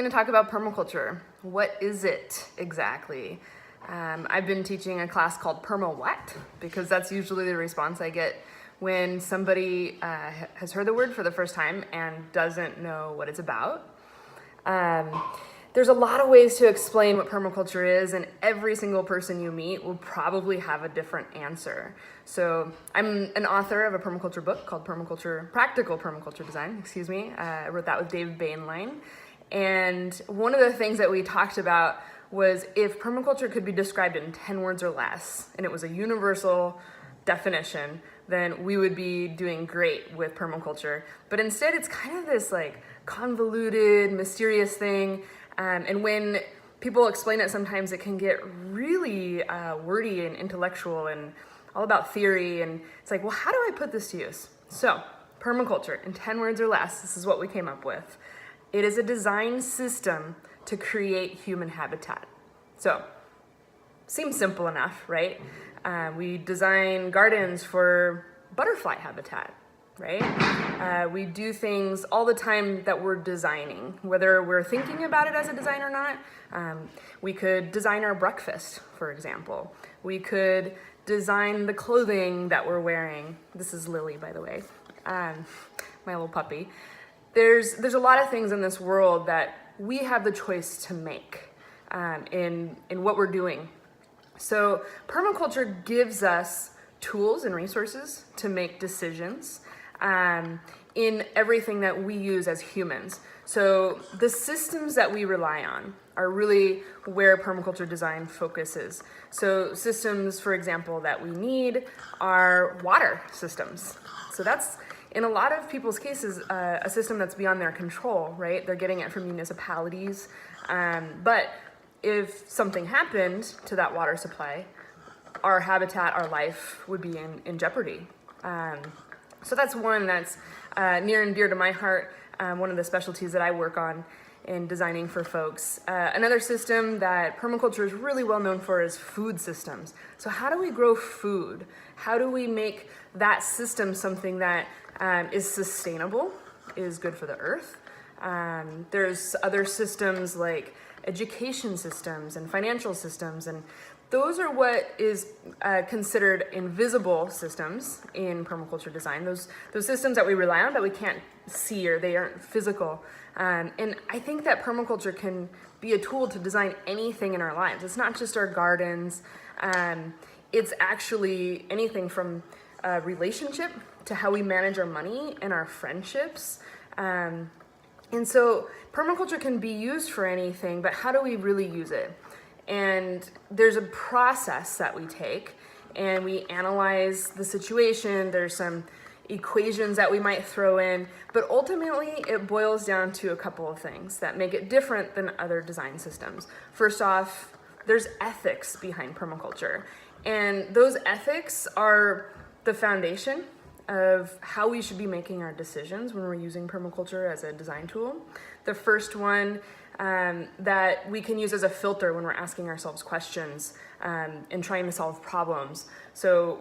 going to talk about permaculture. What is it exactly? I've been teaching a class called Perma What, because that's usually the response I get when somebody has heard the word for the first time and doesn't know what it's about. There's a lot of ways to explain what permaculture is, and every single person you meet will probably have a different answer. So I'm an author of a permaculture book called Practical Permaculture Design, I wrote that with Dave Bainline. And one of the things that we talked about was if permaculture could be described in 10 words or less, and it was a universal definition, then we would be doing great with permaculture. But instead, it's kind of this like convoluted, mysterious thing. And when people explain it, sometimes it can get really wordy and intellectual and all about theory. And it's like, well, how do I put this to use? So permaculture, in 10 words or less, this is what we came up with. It is a design system to create human habitat. So, seems simple enough, right? We design gardens for butterfly habitat, right? We do things all the time that we're designing, whether we're thinking about it as a design or not. We could design our breakfast, for example. We could design the clothing that we're wearing. This is Lily, by the way, my little puppy. There's a lot of things in this world that we have the choice to make in what we're doing. So permaculture gives us tools and resources to make decisions in everything that we use as humans. So the systems that we rely on are really where permaculture design focuses. So systems, for example, that we need are water systems. So that's, in a lot of people's cases, a system that's beyond their control, right? They're getting it from municipalities. But if something happened to that water supply, our habitat, our life would be in jeopardy. So that's one that's near and dear to my heart, one of the specialties that I work on in designing for folks. Another system that permaculture is really well known for is food systems. So how do we grow food? How do we make that system something that is sustainable, is good for the earth? There's other systems like education systems and financial systems, and those are what is considered invisible systems in permaculture design. Those systems that we rely on that we can't see, or they aren't physical. And I think that permaculture can be a tool to design anything in our lives. It's not just our gardens. It's actually anything from a relationship to how we manage our money and our friendships. And so permaculture can be used for anything, but how do we really use it? And there's a process that we take, and we analyze the situation. There's some equations that we might throw in, but ultimately it boils down to a couple of things that make it different than other design systems. First off, there's ethics behind permaculture, and those ethics are the foundation of how we should be making our decisions when we're using permaculture as a design tool. The first one that we can use as a filter when we're asking ourselves questions and trying to solve problems. So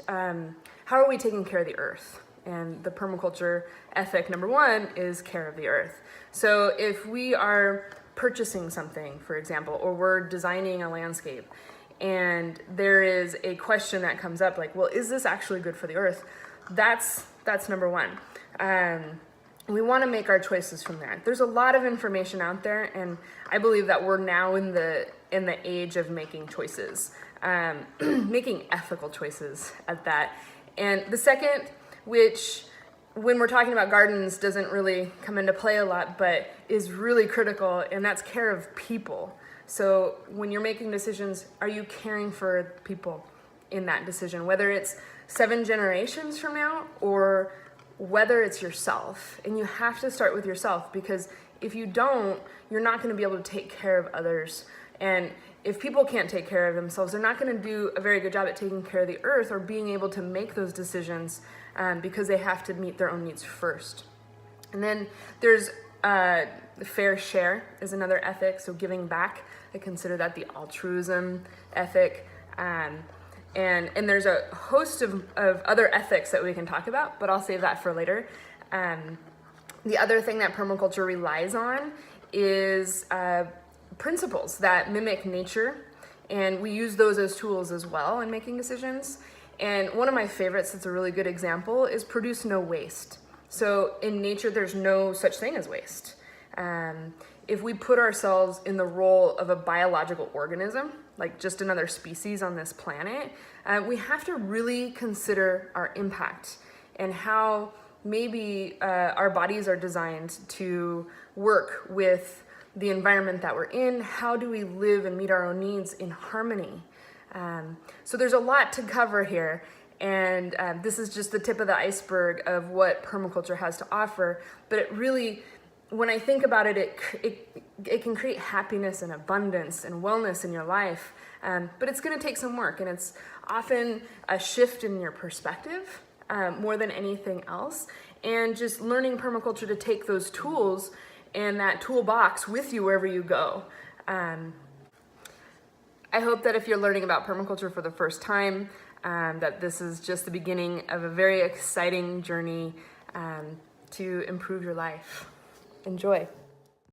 how are we taking care of the earth? And the permaculture ethic number one is care of the earth. So if we are purchasing something, for example, or we're designing a landscape, and there is a question that comes up like, well, is this actually good for the earth? That's number one. We want to make our choices from there. There's a lot of information out there, and I believe that we're now in the age of making choices, making ethical choices at that. And the second, which when we're talking about gardens doesn't really come into play a lot, but is really critical, and that's care of people. So when you're making decisions, are you caring for people in that decision? Whether it's 7 generations from now or whether it's yourself. And you have to start with yourself, because if you don't, you're not going to be able to take care of others. And if people can't take care of themselves, they're not going to do a very good job at taking care of the earth or being able to make those decisions because they have to meet their own needs first. And then there's fair share is another ethic, so giving back. I consider that the altruism ethic. And there's a host of other ethics that we can talk about, but I'll save that for later. The other thing that permaculture relies on is principles that mimic nature, and we use those as tools as well in making decisions. And one of my favorites that's a really good example is produce no waste. So in nature, there's no such thing as waste. If we put ourselves in the role of a biological organism, like just another species on this planet, we have to really consider our impact and how maybe our bodies are designed to work with the environment that we're in. How do we live and meet our own needs in harmony? So there's a lot to cover here, and this is just the tip of the iceberg of what permaculture has to offer. But it really, when I think about it, it can create happiness and abundance and wellness in your life. But it's going to take some work, and it's often a shift in your perspective more than anything else. And just learning permaculture to take those tools and that toolbox with you wherever you go. I hope that if you're learning about permaculture for the first time, that this is just the beginning of a very exciting journey to improve your life. Enjoy.